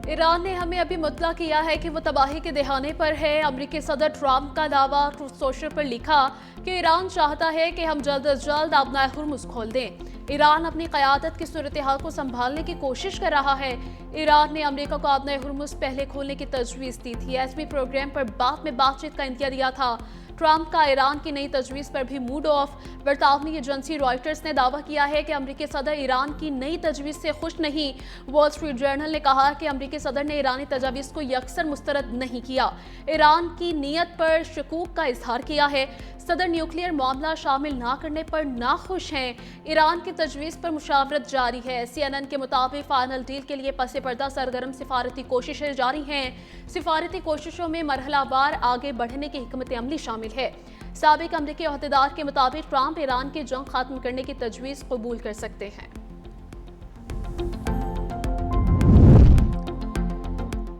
Iran ने हमें अभी मुतला किया है कि वो तबाही के दहाने पर है। अमरीकी सदर ट्रंप का दावा ट्रूथ सोशल पर लिखा कि ईरान चाहता है कि हम जल्द अज जल्द अपना हुर्मुज़ खोल दें। ईरान अपनी क़यादत की सूरत हाल को संभालने की कोशिश कर रहा है। ईरान ने अमेरिका को अपना हुर्मुज़ पहले खोलने की तजवीज़ दी थी। एसबी प्रोग्राम पर बाद में बातचीत का इंदिया दिया था। ट्रंप का ईरान की नई तजवीज़ पर भी मूड ऑफ। बरतानवी एजेंसी रॉयटर्स ने दावा किया है कि अमरीकी सदर ईरान की नई तजवीज़ से खुश नहीं। वॉल स्ट्रीट जर्नल ने कहा कि अमरीकी सदर ने ईरानी तजावीज़ को यकसर मुस्तरद नहीं किया, ईरान की नीयत पर शकूक का इजहार किया है। सदर न्यूक्लियर मामला शामिल ना करने पर नाखुश हैं। ईरान की तजवीज़ पर मुशावरत जारी है। CNN के मुताबिक फाइनल डील के लिए पसे पर्दा सरगर्म सिफारती कोशिशें जारी हैं। सिफारती कोशिशों में मरहलावार आगे बढ़ने की हिकमत अमली शामिल है। साबिक अमरीकी अहदेदार के मुताबिक ट्रंप ईरान की जंग खत्म करने की तजवीज़ कबूल कर सकते हैं।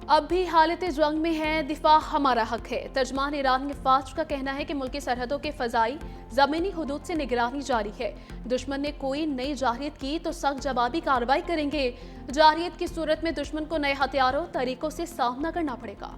अब भी हालत जंग में है, दिफा हमारा हक है। तर्जमान ईरानी फ़ौज का कहना है कि मुल्की सरहदों के फ़ज़ाई ज़मीनी हुदूद से निगरानी जारी है। दुश्मन ने कोई नई जारहियत की तो सख्त जवाबी कार्रवाई करेंगे। जारहियत की सूरत में दुश्मन को नए हथियारों तरीकों से सामना करना पड़ेगा।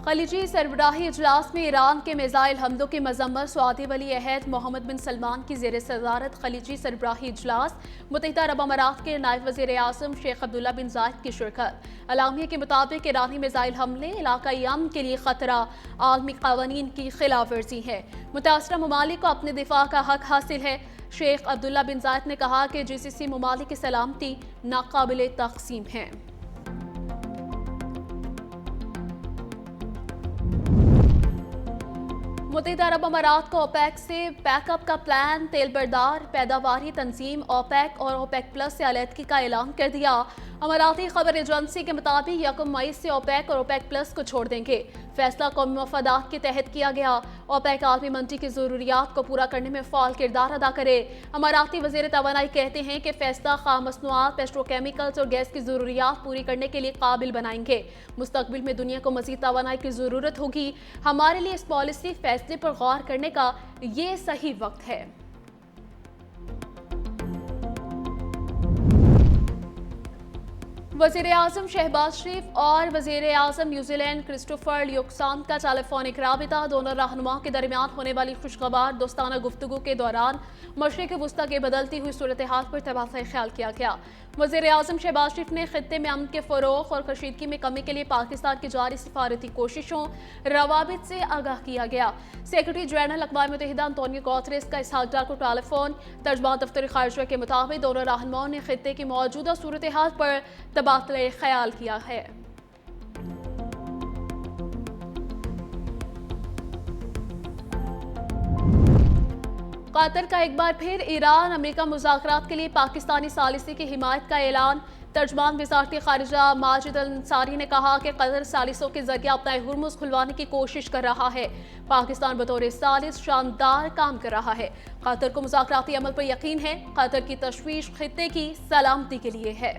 खलीजी सरबराही इजलास में ईरान के मिसाइल हमलों की मजम्मत। सऊदी वली अहद मोहम्मद बिन सलमान की ज़ेर सदारत खलीजी सरबराही इजलास। मुत्तहिदा अरब अमारात के नायब वज़ीर आज़म शेख अब्दुल्ला बिन ज़ायद की शिरकत। अलामिया के मुताबिक ईरानी मिसाइल हमले इलाकाई अमन के लिए खतरा, आलमी क़वानीन की खिलाफ वर्जी है। मुतासरा ममालिक को अपने दिफा का हक हासिल है। शेख अब्दुल्ला बिन ज़ायद ने कहा कि GCC ममालिक की सलामती नाकाबिल तक़सीम है। मुत्तहिदा अरब अमारात को ओपेक से पैकअप का प्लान, तेल बरदार पैदावारी तंजीम ओपेक और ओपेक प्लस से अलहदगी का ऐलान कर दिया। अमाराती खबर एजेंसी के मुताबिक 1 मई से ओपेक और ओपेक प्लस को छोड़ देंगे। फैसला कौमी मफादात के तहत किया गया। ओपेक आलमी मंडी की ज़रूरियात को पूरा करने में फ़ाल किरदार अदा करे। अमाराती वज़ीर तवानाई कहते हैं कि फैसला खाम मसनूआत, पेट्रोकेमिकल्स और गैस की ज़रूरियात पूरी करने के लिए काबिल बनाएंगे। मुस्तकबिल में दुनिया को मज़ीद तवानाई की ज़रूरत होगी। हमारे लिए इस पॉलिसी फैसले पर गौर करने का ये सही वक्त है। वज़ीर आज़म शहबाज शरीफ और वज़ीर आज़म न्यूजीलैंड क्रिस्टोफर ल्यूक्सान का टेलीफोनिक राबिता। दोनों रहनुमाओं के दरमियान होने वाली खुशगवार दोस्ताना गुफ्तगू के दौरान मशरिक़ वुस्ता की बदलती हुई सूरत हाल पर तबादला ख्याल किया गया। वज़ीर आज़म शहबाज शरीफ ने खित्ते में अमन के फ़रोग़ और कशीदगी में कमी के लिए पाकिस्तान की जारी सिफारती कोशिशों रवाबित से आगाह किया गया। सेक्रेटरी जनरल अक़वाम मुत्तहिदा अंतोनियो गुतेरेस का इसहाक डार को टेलीफोन। तर्जमान दफ्तर ख़ारिजा के मुताबिक दोनों रहनुमाओं ने खित्ते की मौजूदा सूरत हाल पर तबादला ख्याल किया है। कतर का एक बार फिर ईरान अमेरिका मुज़ाकरात के लिए पाकिस्तानी सालिसी की हिमायत का ऐलान। तर्जमान वज़ारत ख़ारिजा माजिद अंसारी ने कहा कि कतर सालिसों के जरिए अपना हुर्मुज़ खुलवाने की कोशिश कर रहा है। पाकिस्तान बतौर सालिस शानदार काम कर रहा है। कतर को मुज़ाकराती अमल पर यकीन है। कतर की तशवीश खित्ते की सलामती के लिए है।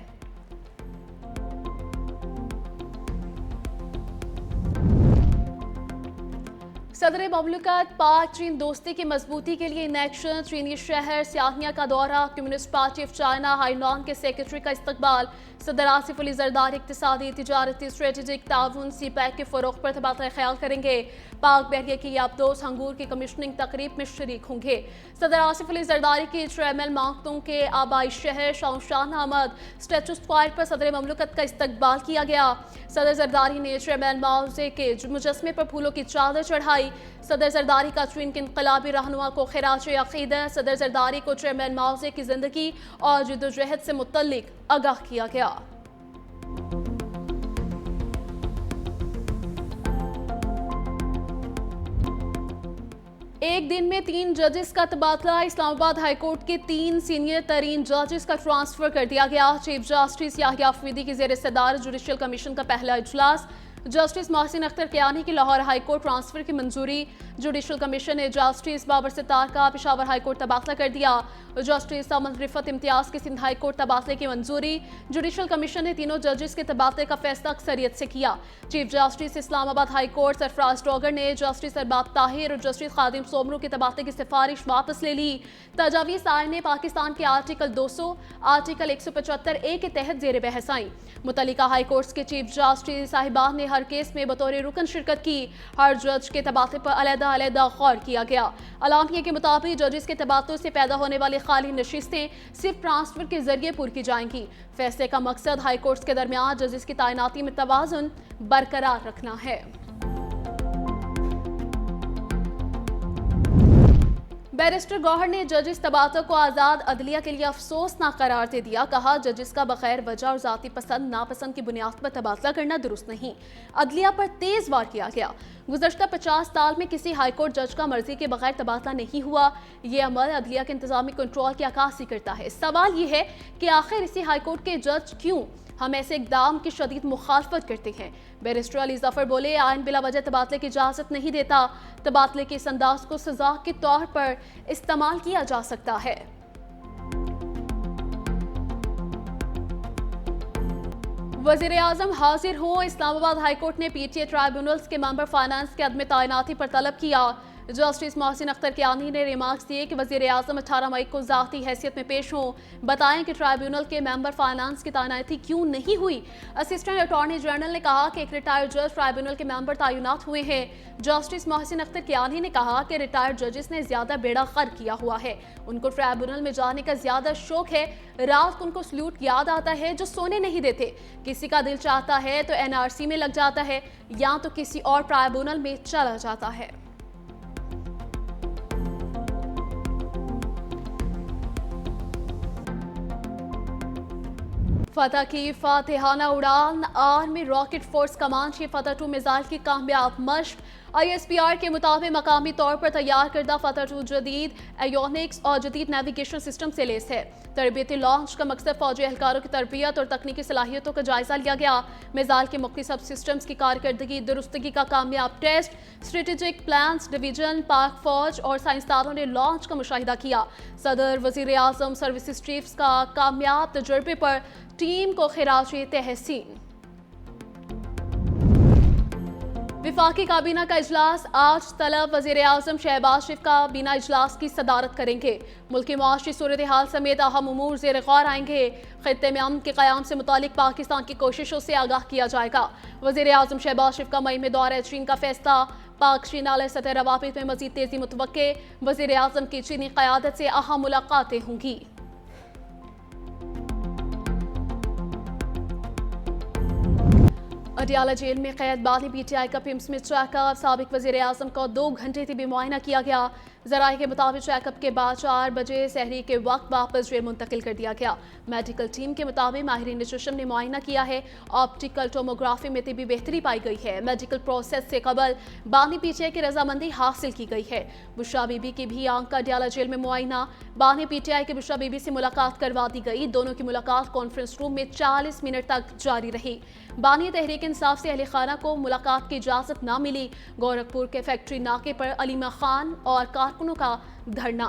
सदर ममलकत पाक चीन दोस्ती की मजबूती के लिए इन एक्शन। चीनी शहर सियानिया का दौरा। कम्युनिस्ट पार्टी ऑफ चाइना हाइनॉन के सेक्रेटरी का इस्तकबाल। सदर आसिफ अली जरदारी इक़्तिसादी, तिजारती, स्ट्रेटेजिक ताउन CPEC के फ़रोग़ पर तबादला ख्याल करेंगे। पाक बहरिया की याबदोस हंगूर की कमीशनिंग तकरीब में शरीक होंगे। सदर आसिफ अली जरदारी की ट्रेमल मांगतों के आबाई शहर शाहशान अहमद स्टैचू स्क्वायर पर सदर ममलकत का इस्तकबाल किया गया। सदर जरदारी ने ट्रेमल माउजे के मुजस्मे पर फूलों की चादर चढ़ाई। सदर जरदारी का चीन के इनकलाबी रहनुमा को खिराज अक़ीदत। सदर जरदारी को ट्रेमल माउजे की जिंदगी और जद्दोजहद से मुतल्लिक आगाह किया गया। एक दिन में 3 जजेस का तबादला। इस्लामाबाद हाईकोर्ट के 3 सीनियर तरीन जजेस का ट्रांसफर कर दिया गया। चीफ जस्टिस याहिया अफरीदी की ज़ेर सदारत जुडिशल कमीशन का पहला इजलास। जस्टिस मोहसिन अख्तर कियानी की लाहौर हाई कोर्ट ट्रांसफर की मंजूरी। जुडिशल कमीशन ने जस्टिस बाबर सितार का पेशावर हाई कोर्ट तबादला कर दिया। जस्टिस अमन रिफत इम्तियाज की सिंध हाई कोर्ट तबादले की मंजूरी। जुडिशल कमीशन ने तीनों जजेस के तबादले का फैसला अक्सरियत से किया। Chief justice Islamabad high court Sarfaraz Dogar ने जस्टिस अरबाब ताहिर और जस्टिस खादिम सोमरू के तबादले की सिफारिश वापस ले ली। तजावीज़ दायर ने पाकिस्तान के आर्टिकल 200, आर्टिकल 175A के तहत जेर बहस आई। मुतल्लिका हाई कोर्ट्स के चीफ जस्टिस साहिबान ने हर केस में बतौर रुकन शिरकत की। हर जज के तबादले पर अलग-अलग गौर किया गया। अलामिया के मुताबिक जजेस के तबादलों से पैदा होने वाली खाली नशिस्तें सिर्फ ट्रांसफर के जरिए पूरी की जाएंगी। फैसले का मकसद हाई कोर्ट्स के दरमियान जजेस की तैनाती में तवाज़ुन बरकरार रखना है। बैरिस्टर गौहर ने जजिस तबादलों को आज़ाद अदलिया के लिए अफसोसनाक करार दे दिया। कहा, जजिस का बगैर वजह और ज़ाती पसंद नापसंद की बुनियाद पर तबादला करना दुरुस्त नहीं। अदलिया पर तेज वार किया गया। गुज़श्ता 50 साल में किसी हाई कोर्ट जज का मर्जी के बगैर तबादला नहीं हुआ। ये अमल अदलिया के इंतजामी कंट्रोल की अक्कासी करता है। सवाल ये है कि आखिर इसी हाई कोर्ट के जज क्यों हम ऐसे इकदाम की शदीद मुखालफत करते हैं। बैरिस्टर अली जफर बोले, आइन बिला वजह तबादले की इजाज़त नहीं देता। तबादले के इस अंदाज को सजा के तौर पर इस्तेमाल किया जा सकता है। वज़ीर आज़म हाजिर हो। इस्लामाबाद हाई कोर्ट ने PTA ट्राइब्यूनल्स के मेंबर फाइनेंस के अदम तैनाती पर तलब किया। जस्टिस मोहसिन अख्तर कियानी ने रिमार्क्स दिए कि वज़ीर आज़म 18 मई को ज़ाती हैसियत में पेश हों, बताएं कि ट्राइब्यूनल के मेंबर फाइनेंस की तैनाती क्यों नहीं हुई। असिस्टेंट अटॉर्नी जनरल ने कहा कि एक रिटायर्ड जज ट्राइब्यूनल के मेंबर तैनात हुए हैं। जस्टिस मोहसिन अख्तर कियानी ने कहा कि रिटायर्ड जजेस ने ज़्यादा बेड़ा गर्क किया हुआ है। उनको ट्राइब्यूनल में जाने का ज़्यादा शौक है। रात को उनको सल्यूट याद आता है जो सोने नहीं देते। किसी का दिल चाहता है तो NRC में लग जाता है या तो किसी और ट्राइब्यूनल में चला जाता है। फतह की फातिहाना उड़ान। आर्मी रॉकेट फोर्स कमांड की फतह 2 मिसाइल की कामयाब मशक। ISPR के मुताबिक मकामी तौर पर तैयार करदा फतह 2 जदीद एयोनिक्स और जदीद नेविगेशन सिस्टम से लेस है। तरबियती लॉन्च का मकसद फौजी एहलकारों की तरबियत और तकनीकी सलाहियतों का जायजा लिया गया। मिसाइल के मुख्तलिफ सब सिस्टम्स की कारकर्दगी दुरुस्तगी का कामयाब टेस्ट। स्ट्रेटेजिक प्लान्स डिवीजन, पाक फौज और साइंसदानों ने लॉन्च का मुशाहिदा किया। सदर वजीर आजम सर्विसेज चीफ्स का कामयाब तजुर्बे पर टीम को खिराज तहसीन। विफाकी काबीना का इजलास आज तलब वज़ीर आज़म शहबाज शरीफ का बीना इजलास की सदारत करेंगे। मुल्की मुआशी सूरत हाल समेत अहम उमूर ज़ेर गौर आएंगे। खित्ते में अमन के क़याम से मुतालिक पाकिस्तान की कोशिशों से आगाह किया जाएगा। वज़ीर आज़म शहबाज शरीफ का मई में दौरे चीन का फैसला। पाक चीन आला सतह रवाबित में मज़ीद तेज़ी मुतवक्के। वज़ीर आज़म की चीनी क़यादत से अहम मुलाकातें होंगी। अडियाला जेल में कैद बानी PTI का पिम्स में चेकअप। साबिक वज़ीर आज़म का 2 घंटे तभी मुआयना किया गया। ज़राए के मुताबिक चेकअप के बाद 4 बजे सहरी के वक्त वापस जेल मुंतकिल कर दिया गया। मेडिकल टीम के मुताबिक माहिरीन चश्म ने मुआयना किया है। ऑप्टिकल टोमोग्राफी में तबी बेहतरी पाई गई है। मेडिकल प्रोसेस से कबल बानी PTI की रजामंदी हासिल की गई है। बुशरा बीबी की भी आंख का अडियाला जेल में मुआयना। बानी PTI के बुशरा बीबी से मुलाकात करवा दी गई। दोनों की मुलाकात कॉन्फ्रेंस रूम में 40 मिनट तक जारी रही। बानी तहरीक इंसाफ से अहले खाना को मुलाकात की इजाजत न मिली। गोरखपुर के फैक्ट्री नाके पर अलीमा खान और कारकुनों का धरना।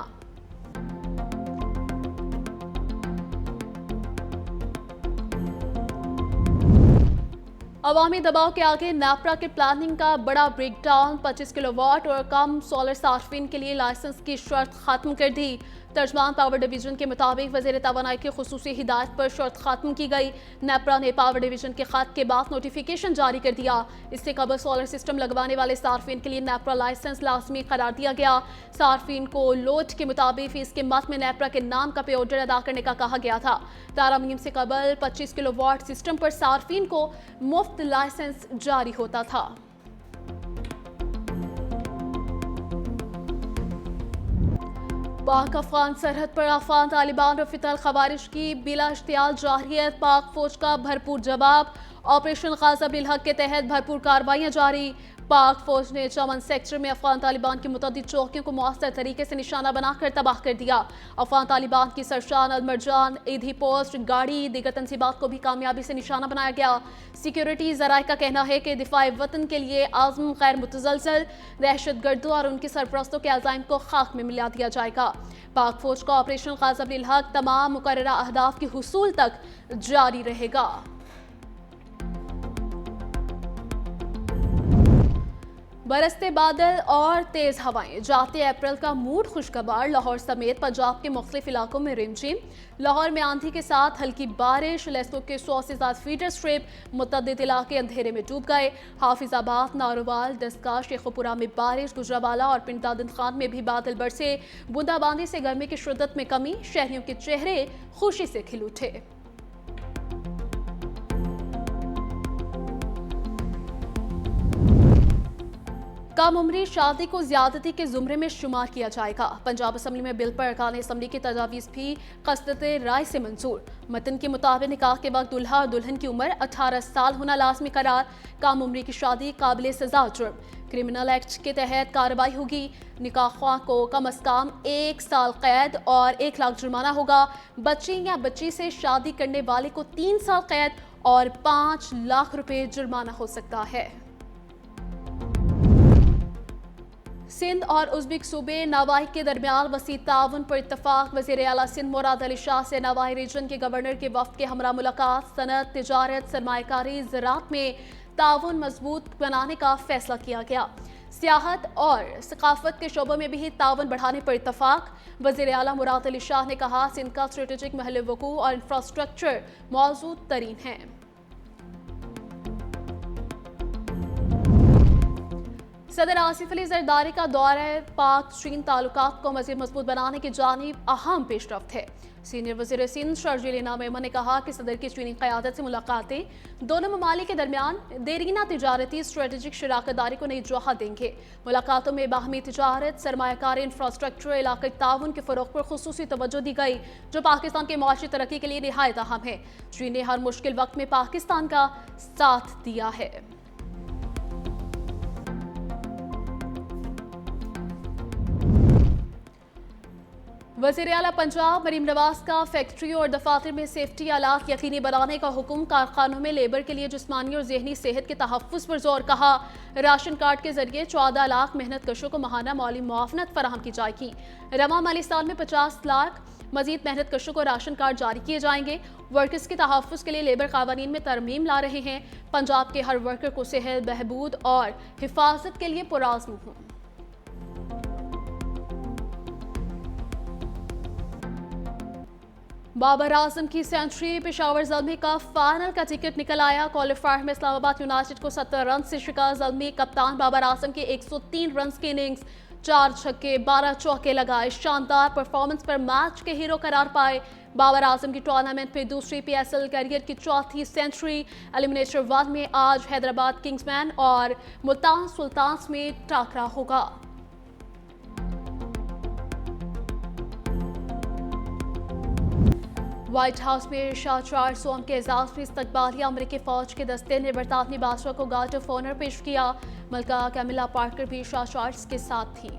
अवामी दबाव के आगे नेपरा के प्लानिंग का बड़ा ब्रेकडाउन। 25 किलोवाट और कम सोलर सार्फिन के लिए लाइसेंस की शर्त खत्म कर दी। तर्जमान पावर डिवीजन के मुताबिक वज़ीर तवानाई की खुसूसी हिदायत पर शर्त खत्म की गई। नेपरा ने पावर डिवीजन के खत के बाद नोटिफिकेशन जारी कर दिया। इससे कबल सोलर सिस्टम लगवाने वाले सार्फिन के लिए नेपरा लाइसेंस लाजमी करार दिया गया। सार्फिन को लोड के मुताबिक फीस के मद में नेपरा के नाम का पे ऑर्डर अदा करने का कहा गया था। तारामीम से कबल 25 किलोवाट सिस्टम पर सार्फिन को मुफ्त लाइसेंस जारी होता था। पाक अफगान सरहद पर अफगान तालिबान और फितल खवारिश की बिला इश्तियाल जारियत। पाक फौज का भरपूर जवाब। ऑपरेशन गाज़ा बिल हक के तहत भरपूर कार्रवाइयां जारी। पाक फौज ने चमन सेक्टर में अफगान तालिबान की मुतअद्दिद चौकियों को मौसर तरीके से निशाना बनाकर तबाह कर दिया। अफगान तालिबान की सरशान अलमरजान ईदी पोस्ट गाड़ी दीगर तंसीबात को भी कामयाबी से निशाना बनाया गया। सिक्योरिटी ज़राए का कहना है कि दिफाए वतन के लिए आज़म गैर मुतज़लज़ल दहशतगर्दों और उनके सरपरस्तों के अज़ाइम को खाक में मिला दिया जाएगा। पाक फौज का ऑपरेशन ग़ाज़िब अल हक़ तमाम मुकर्ररा अहदाफ के हुसूल तक जारी रहेगा। बरसते बादल और तेज हवाएं, जाते अप्रैल का मूड खुशगवार। लाहौर समेत पंजाब के मुख्तलिफ इलाकों में रिमझिम। लाहौर में आंधी के साथ हल्की बारिश, लेस्को के 100 से ज्यादा फीडर स्ट्रिप, मुतअद्दिद इलाके अंधेरे में डूब गए। हाफिजाबाद, नारोवाल, दस्का, शेखुपुरा में बारिश, गुजरावाला और पिंड दादन खान में भी बादल बरसे। बूंदाबांदी से गर्मी की शिद्दत में कमी, शहरियों के चेहरे खुशी से खिल उठे। कम उम्री शादी को ज्यादती के जुमरे में शुमार किया जाएगा। पंजाब असम्बली में बिल पर अरकान असम्बली की तजावीज़ भी क़स्दते राय से मंजूर। मतन के मुताबिक निकाह के वक्त दुल्हा और दुल्हन की उम्र 18 साल होना लाजमी करार। कम उम्री की शादी काबिल सजा जुर्म। क्रिमिनल एक्ट के तहत कार्रवाई होगी। निकाहख्वाह को कम अज कम 1 साल कैद और 1 लाख जुर्माना होगा। बच्ची या बच्ची से शादी करने वाले को 3 साल कैद और 5 लाख रुपए जुर्माना हो सकता है। सिंध और उज़्बेक सूबे नवाही के दरमियान वसी ताउन पर इत्तफाक। वज़ीर आला सिंध मुराद अली शाह से नवाही रीजन के गवर्नर के वफ़द के हमरा मुलाकात। सनत, तिजारत, सरमायाकारी, ज़राअत में ताउन मजबूत बनाने का फैसला किया गया। सियाहत और सकाफत के शोबों में भी ताउन बढ़ाने पर इत्तफाक। वज़ीर आला मुराद अली शाह ने कहा, सिंध का स्ट्रेटेजिक महल वकूअ और इंफ्रास्ट्रक्चर मौजूद तरीन है। सदर आसिफ अली ज़रदारी का दौरा पाक चीन ताल्लुकात को मज़ीद मजबूत बनाने की जानिब अहम पेशरफ्त है। सीनियर वज़ीर सिंध शर्जील मेमन ने कहा कि सदर की चीनी क़यादत से मुलाकातें दोनों ममालिक के दरमियान देरीना तिजारती स्ट्रेटेजिक शराकतदारी को नई जुहा देंगे। मुलाकातों में बाहमी तिजारत, सरमायाकारी, इंफ्रास्ट्रक्चर, इलाक़ाई ताउन के फ़रोग़ पर ख़ुसूसी तवज्जो दी गई, जो पाकिस्तान की मुआशी तरक्की के लिए निहायत अहम है। चीन ने हर मुश्किल वक्त में पाकिस्तान का साथ दिया है। वज़ीर आला पंजाब मरीम नवाज का फैक्ट्री और दफातर में सेफ्टी आलात यकीनी बनाने का हुक्म। कारखानों में लेबर के लिए जिस्मानी और ज़हनी सेहत के तहफ़्फ़ुज़ पर जोर। कहा, राशन कार्ड के जरिए 14 लाख मेहनत कशों को माहाना माली मुआवनत फराहम की जाएगी। रवा माली साल में 50 लाख मजीद मेहनत कशों को राशन कार्ड जारी किए जाएंगे। वर्कर्स के तहफ़्फ़ुज़ के लिए लेबर कानून में तरमीम ला रहे हैं। पंजाब के हर वर्कर को सेहत, बहबूद और हिफाजत के लिए पुराज़्म हूँ। बाबर आजम की सेंचुरी। पेशावर ज़ल्मी का फाइनल का टिकट निकल आया। क्वालिफायर में इस्लामाबाद यूनाइटेड को 70 रन से शिकस्त। ज़ल्मी कप्तान बाबर आजम के 103 रन की इनिंग्स, 4 छक्के 12 चौके लगाए। शानदार परफॉर्मेंस पर मैच के हीरो करार पाए। बाबर आजम की टूर्नामेंट में दूसरी PSL कैरियर की चौथी सेंचुरी। एलिमिनेटर 1 में आज हैदराबाद किंग्समैन और मुल्तान सुल्तान्स में टाकरा होगा। व्हाइट हाउस में शाह चार्ल्स सोम के एजाज में इस्तकबालिया। अमरीकी फौज के दस्ते ने बरतानवी बादशाह को गार्ड ऑफ ऑनर पेश किया। मलका कैमिला पार्कर भी शाह चार्ल्स के साथ थी।